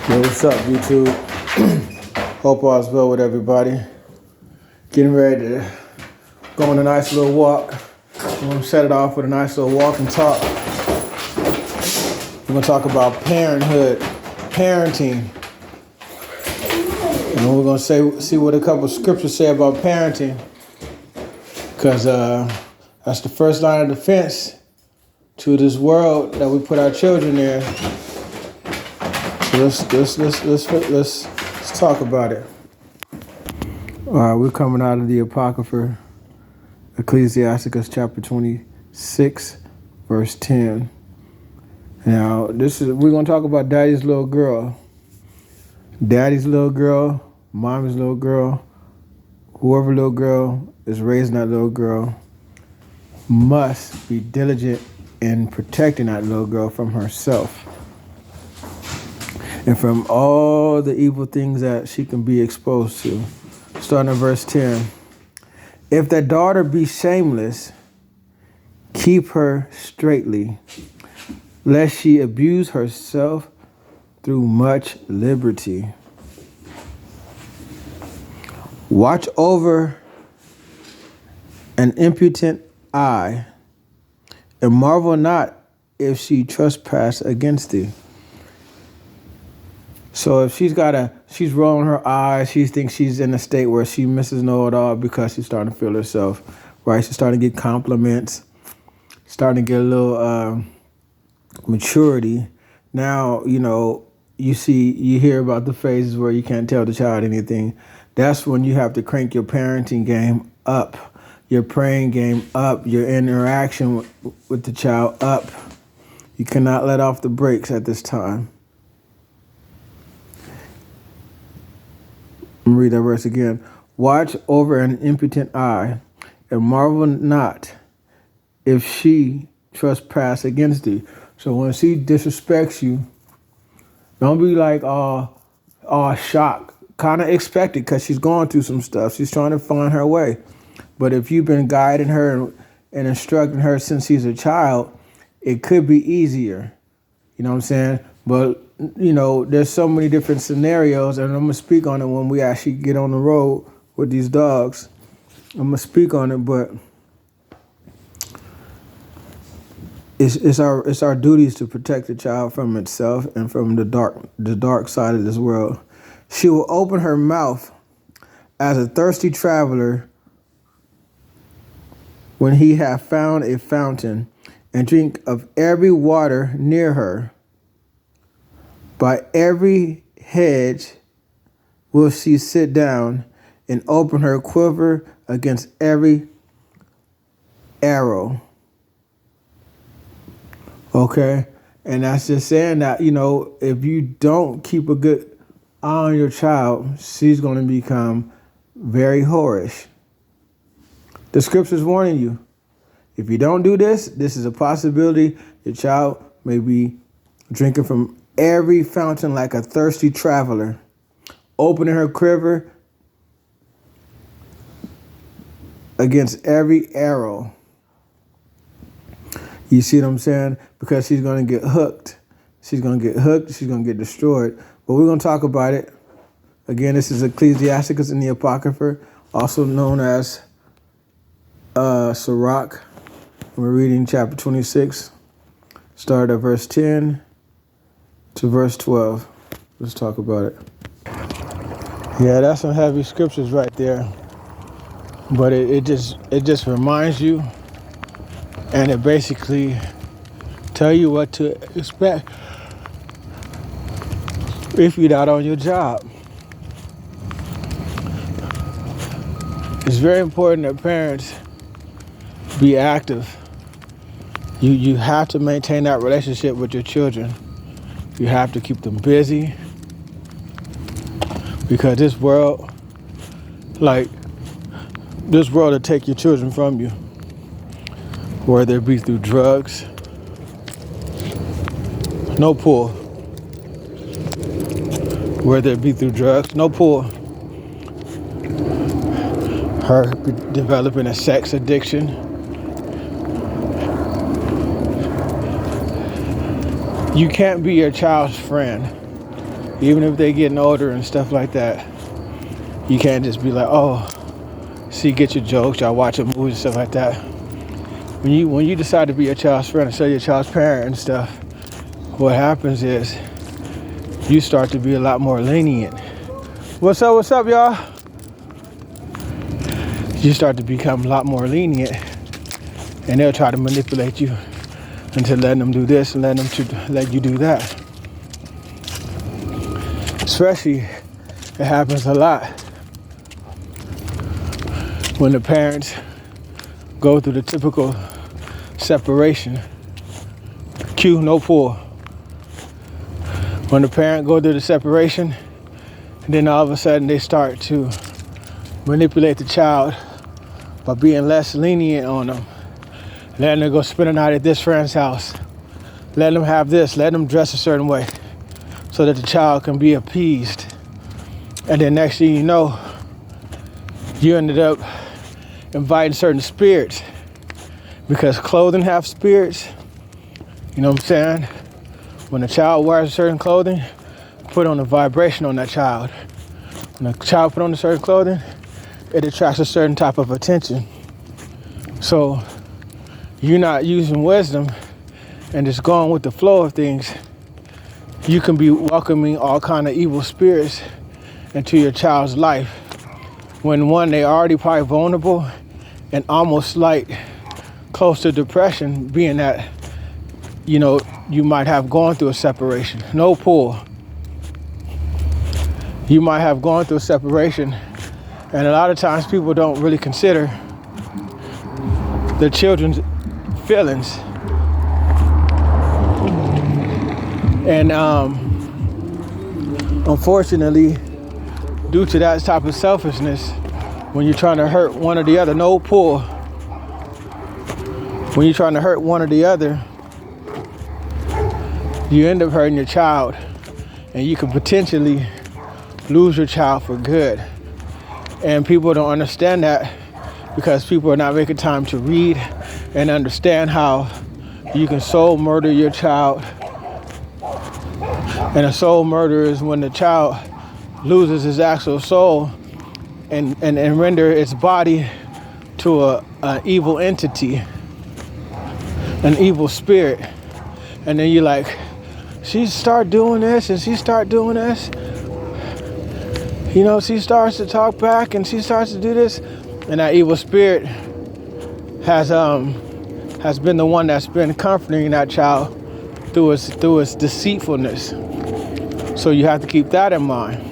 Yo, what's up, YouTube? Hope all's well with everybody. Getting ready to go on a nice little walk. I'm gonna set it off with a nice little walk and talk. We're gonna talk about parenthood, parenting. And we're gonna see what a couple of scriptures say about parenting. Because that's the first line of defense to this world that we put our children in. So let's talk about it. All right, we're coming out of the Apocrypha, Ecclesiasticus chapter 26, verse 10. Now, we're gonna talk about daddy's little girl. Daddy's little girl, mommy's little girl, whoever little girl is raising that little girl must be diligent in protecting that little girl from herself and from all the evil things that she can be exposed to. Starting at verse 10. If that daughter be shameless, keep her straitly, lest she abuse herself through much liberty. Watch over an impudent eye, and marvel not if she trespass against thee. So if she's rolling her eyes, she thinks she's in a state where she misses know it all because she's starting to feel herself, right? She's starting to get compliments, starting to get a little maturity. Now, you hear about the phases where you can't tell the child anything. That's when you have to crank your parenting game up, your praying game up, your interaction with the child up. You cannot let off the brakes at this time. Let me read that verse again. Watch over an impotent eye, and marvel not if she trespass against thee. So when she disrespects you, don't be like, shocked. Kind of expect it because she's going through some stuff. She's trying to find her way. But if you've been guiding her and instructing her since she's a child, it could be easier. You know what I'm saying? But there's so many different scenarios, and I'm going to speak on it when we actually get on the road with these dogs. I'm going to speak on it, but it's our duties to protect the child from itself and from the dark side of this world. She will open her mouth as a thirsty traveler when he hath found a fountain, and drink of every water near her. By every hedge will she sit down, and open her quiver against every arrow. Okay? And that's just saying that, if you don't keep a good eye on your child, she's going to become very whorish. The scripture's warning you. If you don't do this, this is a possibility. Your child may be drinking from every fountain like a thirsty traveler, opening her quiver against every arrow. You see what I'm saying? Because she's going to get hooked. She's going to get hooked. She's going to get destroyed. But we're going to talk about it. Again, this is Ecclesiasticus in the Apocrypha, also known as Sirach. We're reading chapter 26, start at verse 10 to verse 12. Let's talk about it. Yeah, that's some heavy scriptures right there. But it just reminds you, and it basically tell you what to expect if you're not on your job. It's very important that parents be active. You have to maintain that relationship with your children. You have to keep them busy, because this world will take your children from you, whether it be through drugs. No pull. Whether it be through drugs, no pull. Her developing a sex addiction. You can't be your child's friend. Even if they're getting older and stuff like that, you can't just be like, oh, see, get your jokes, y'all watching movies and stuff like that. When you decide to be your child's friend and show your child's parent and stuff, what happens is you start to be a lot more lenient. What's up, y'all? You start to become a lot more lenient, and they'll try to manipulate you into letting them do this and letting them let you do that. Especially, it happens a lot when the parents go through the typical separation. Cue, no pull. When the parent go through the separation, and then all of a sudden they start to manipulate the child by being less lenient on them, letting them go spend a night at this friend's house, letting them have this, letting them dress a certain way so that the child can be appeased. And then next thing you know, you ended up inviting certain spirits, because clothing have spirits. You know what I'm saying? When a child wears certain clothing, put on a vibration on that child. When a child put on a certain clothing, it attracts a certain type of attention. So you're not using wisdom and just going with the flow of things. You can be welcoming all kind of evil spirits into your child's life. When one, they already probably vulnerable and almost like close to depression, being that, you know, you might have gone through a separation. No pull. You might have gone through a separation, and a lot of times people don't really consider the children's feelings. And unfortunately, due to that type of selfishness, when you're trying to hurt one or the other, no pull. When you're trying to hurt one or the other, you end up hurting your child, and you can potentially lose your child for good. And people don't understand that, because people are not making time to read and understand how you can soul murder your child. And a soul murder is when the child loses his actual soul and render its body to an evil entity, an evil spirit. And then you're like, she start doing this and she start doing this. You know, she starts to talk back and she starts to do this. And that evil spirit has been the one that's been comforting that child through its deceitfulness. So you have to keep that in mind.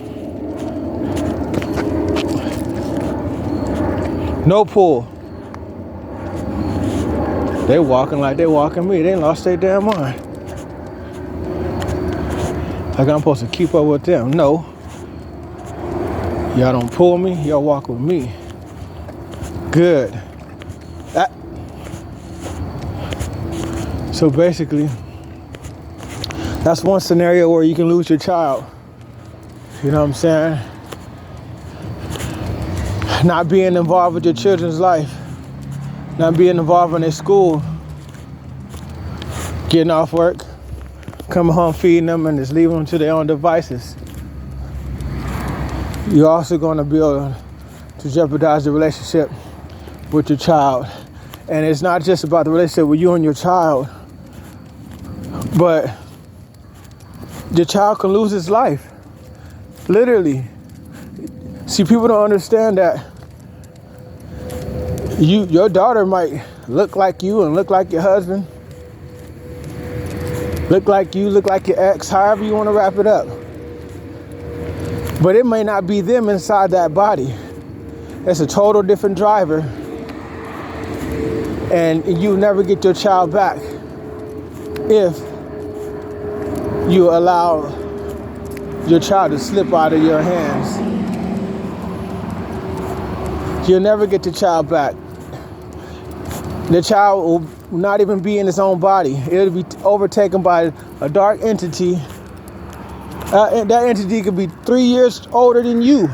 No pull. They walking like they walking me. They lost their damn mind. Like I'm supposed to keep up with them. No. Y'all don't pull me, y'all walk with me. Good. So basically, that's one scenario where you can lose your child. You know what I'm saying? Not being involved with your children's life. Not being involved in their school. Getting off work, coming home, feeding them, and just leaving them to their own devices. You're also going to be able to jeopardize the relationship with your child. And it's not just about the relationship with you and your child, but your child can lose his life. Literally. See, people don't understand that your daughter might look like you and look like your husband. Look like you, look like your ex, however you want to wrap it up. But it may not be them inside that body. It's a total different driver. And you never get your child back if you allow your child to slip out of your hands. You'll never get the child back. The child will not even be in its own body. It'll be overtaken by a dark entity. And that entity could be 3 years older than you,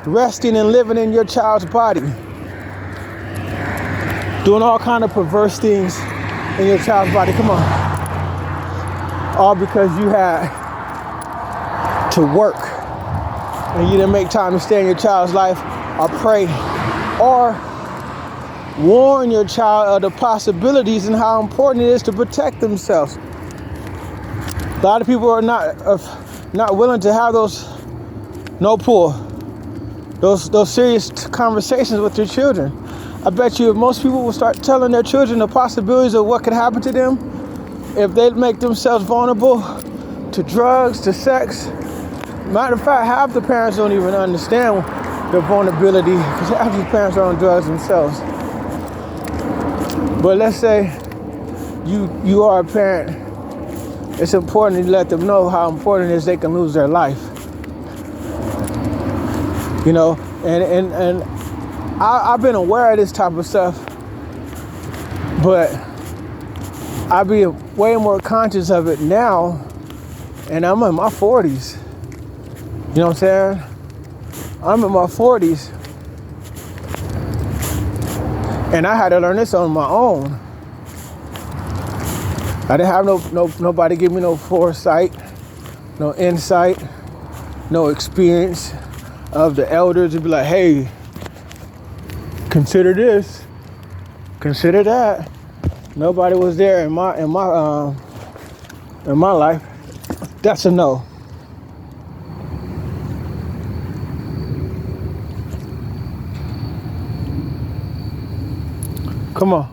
resting and living in your child's body, doing all kind of perverse things in your child's body. Come on. All because you had to work and you didn't make time to stay in your child's life or pray or warn your child of the possibilities and how important it is to protect themselves. A lot of people are not willing to have those serious conversations with their children. I bet you if most people will start telling their children the possibilities of what could happen to them if they make themselves vulnerable to drugs, to sex. Matter of fact, half the parents don't even understand the vulnerability because half the parents are on drugs themselves. But let's say you are a parent. It's important to let them know how important it is they can lose their life. You know, and I've been aware of this type of stuff, but I be way more conscious of it now, and I'm in my 40s. You know what I'm saying? I'm in my 40s, and I had to learn this on my own. I didn't have nobody give me no foresight, no insight, no experience of the elders to be like, hey, consider this, consider that. Nobody was there in my life. That's a no. Come on.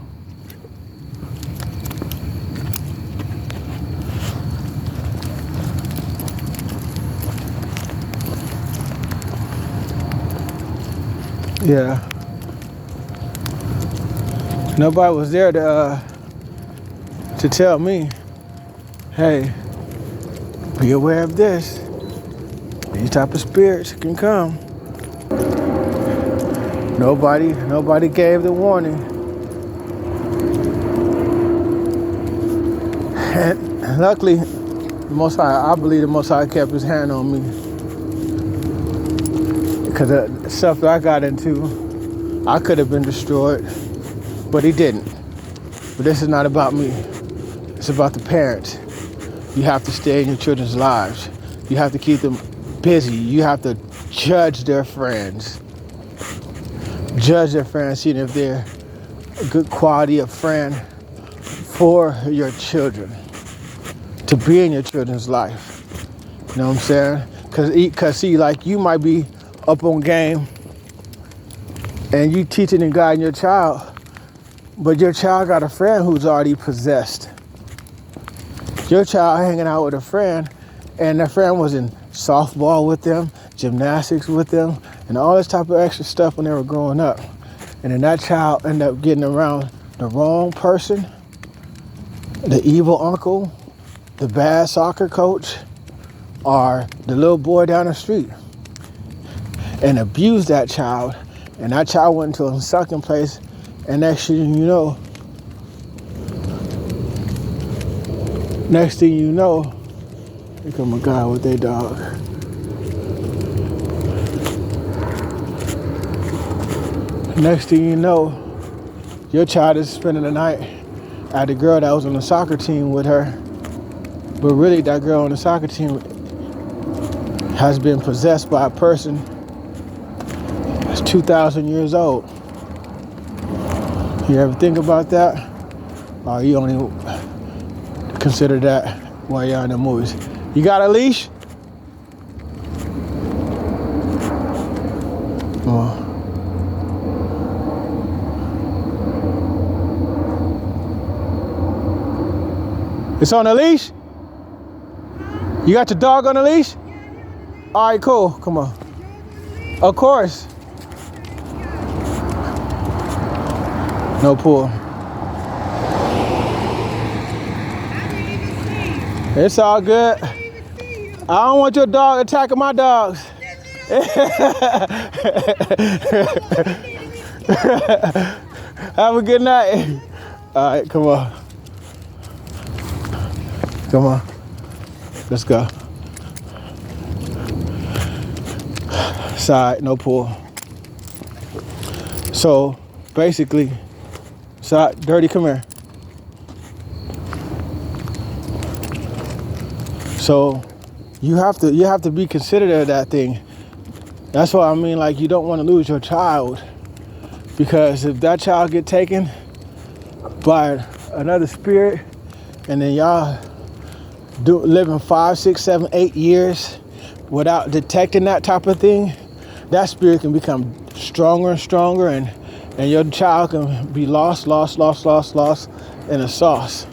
Yeah. Nobody was there to tell me, hey, be aware of this. These type of spirits can come. Nobody gave the warning. And luckily, I believe the Most High kept his hand on me. Because the stuff that I got into, I could have been destroyed, but he didn't. But this is not about me. It's about the parents. You have to stay in your children's lives. You have to keep them busy. You have to judge their friends. Judge their friends, seeing if they're a good quality of friend for your children. To be in your children's life. You know what I'm saying? Because see, like you might be up on game and you teaching and guiding your child, but your child got a friend who's already possessed. Your child hanging out with a friend and that friend was in softball with them, gymnastics with them, and all this type of extra stuff when they were growing up. And then that child ended up getting around the wrong person, the evil uncle, the bad soccer coach, or the little boy down the street, and abused that child. And that child went into a sunken place, and next thing you know, here come a guy with their dog. Next thing you know, your child is spending the night at the girl that was on the soccer team with her. But really, that girl on the soccer team has been possessed by a person that's 2,000 years old. You ever think about that? Or you only consider that while you're in the movies? You got a leash? Come on. It's on a leash? You got your dog on a leash? All right, cool. Come on. Of course. No pull. It's all good. I don't want your dog attacking my dogs. Have a good night. All right, come on. Come on. Let's go. Side, no pull. So basically, side, Dirty, come here. So You have to be considerate of that thing. That's why I mean, like, you don't want to lose your child, because if that child get taken by another spirit, and then y'all living 5, 6, 7, 8 years without detecting that type of thing, that spirit can become stronger and stronger, and your child can be lost in a sauce.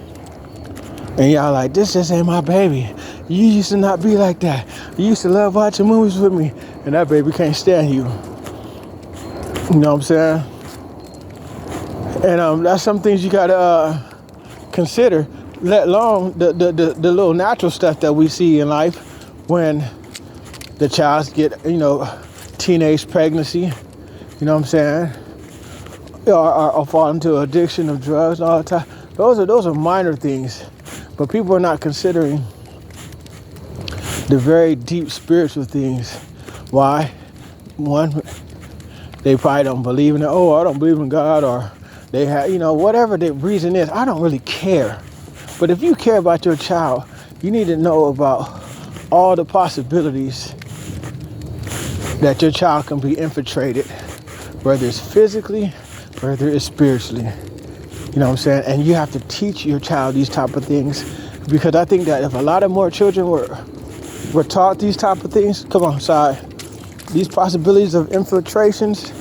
And y'all like, this just ain't my baby. You used to not be like that. You used to love watching movies with me, and that baby can't stand you. You know what I'm saying? And that's some things you gotta consider, let alone the little natural stuff that we see in life when the child get, teenage pregnancy, you know what I'm saying? Or fall into addiction of drugs all the time. Those are minor things, but people are not considering the very deep spiritual things. Why? One, they probably don't believe in it. Oh, I don't believe in God, or they have, whatever the reason is. I don't really care. But if you care about your child, you need to know about all the possibilities that your child can be infiltrated, whether it's physically, whether it's spiritually. You know what I'm saying? And you have to teach your child these type of things, because I think that if a lot of more children were taught these type of things, these possibilities of infiltrations,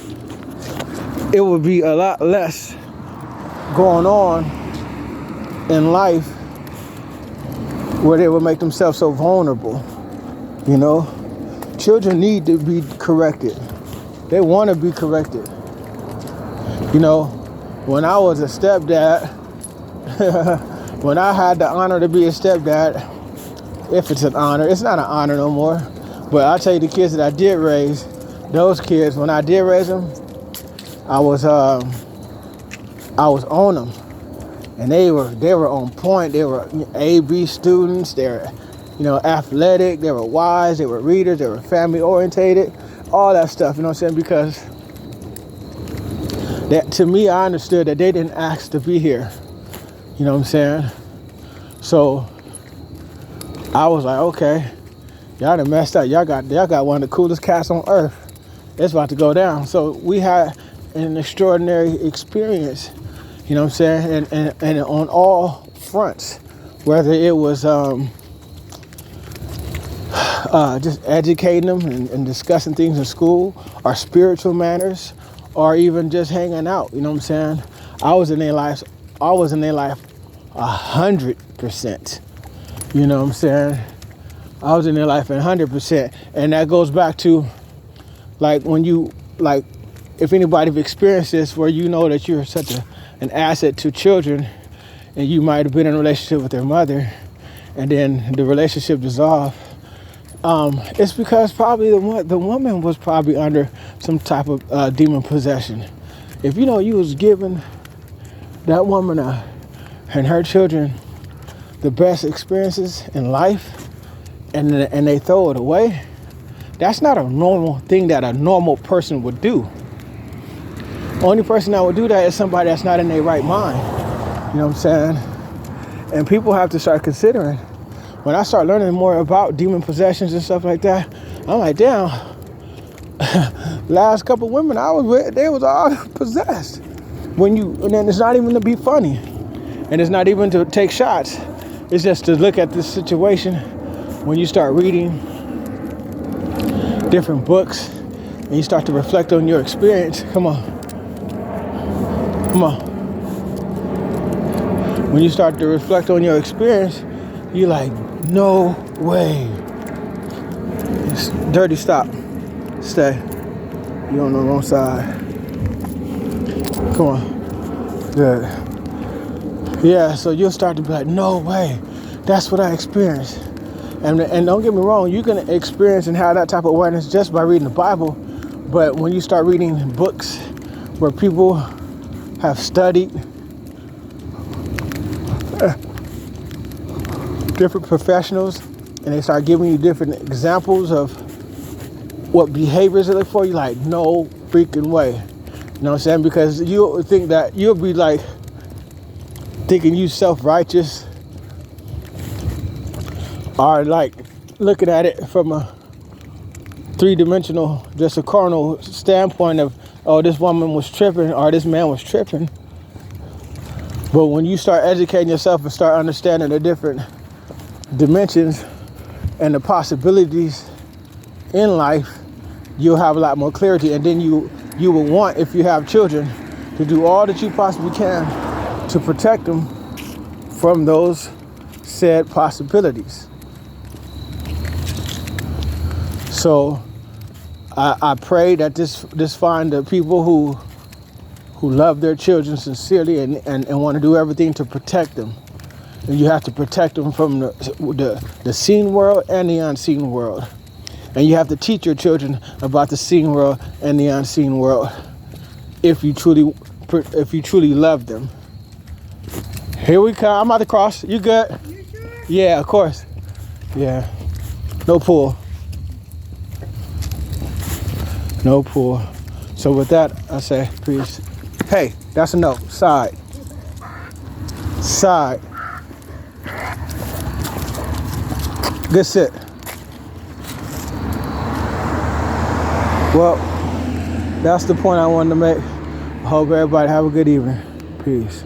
it would be a lot less going on in life where they would make themselves so vulnerable. Children need to be corrected. They want to be corrected. When I was a stepdad, when I had the honor to be a stepdad, if it's an honor, it's not an honor no more. But I'll tell you, the kids that I did raise, those kids, when I did raise them, I was on them, and they were on point. They were A-B students. They were, athletic. They were wise. They were readers. They were family orientated. All that stuff. You know what I'm saying? Because that, to me, I understood that they didn't ask to be here. You know what I'm saying? So I was like, okay, y'all done messed up. Y'all got one of the coolest cats on earth. It's about to go down. So we had an extraordinary experience, you know what I'm saying? And on all fronts, whether it was just educating them and discussing things in school, or spiritual matters, or even just hanging out, you know what I'm saying? I was in their life 100%. You know what I'm saying? I was in their life 100%. And that goes back to, like, if anybody have experienced this, where you know that you're such an asset to children, and you might have been in a relationship with their mother, and then the relationship dissolved. It's because probably the woman was probably under some type of demon possession. If you was giving that woman and her children the best experiences in life, and they throw it away, that's not a normal thing that a normal person would do. Only person that would do that is somebody that's not in their right mind. You know what I'm saying? And people have to start considering. When I start learning more about demon possessions and stuff like that, I'm like, damn, last couple women I was with, they was all possessed. And then it's not even to be funny, and it's not even to take shots. It's just to look at this situation. When you start reading different books and you start to reflect on your experience, come on. When you start to reflect on your experience, you're like, no way. It's dirty, stop. Stay. You're on the wrong side. Come on. Good. Yeah, so you'll start to be like, no way. That's what I experienced. And don't get me wrong, you can experience and have that type of awareness just by reading the Bible. But when you start reading books where people have studied different professionals, and they start giving you different examples of what behaviors they look for, you're like, no freaking way. You know what I'm saying? Because you'll think that you'll be like thinking you self-righteous, or like looking at it from a three-dimensional, just a carnal standpoint of, oh, this woman was tripping or this man was tripping. But when you start educating yourself and start understanding the different dimensions and the possibilities in life, you'll have a lot more clarity. And then you will want, if you have children, to do all that you possibly can to protect them from those said possibilities. So I pray that this find the people who love their children sincerely and want to do everything to protect them. And you have to protect them from the seen world and the unseen world. And you have to teach your children about the seen world and the unseen world if you truly love them. Here we come. I'm about to cross. You good? You sure? Yeah, of course. Yeah. No pool. No pool. So with that, I say peace. Hey, that's a no. Side. Side. Good sit. Well, that's the point I wanted to make. I hope everybody have a good evening. Peace.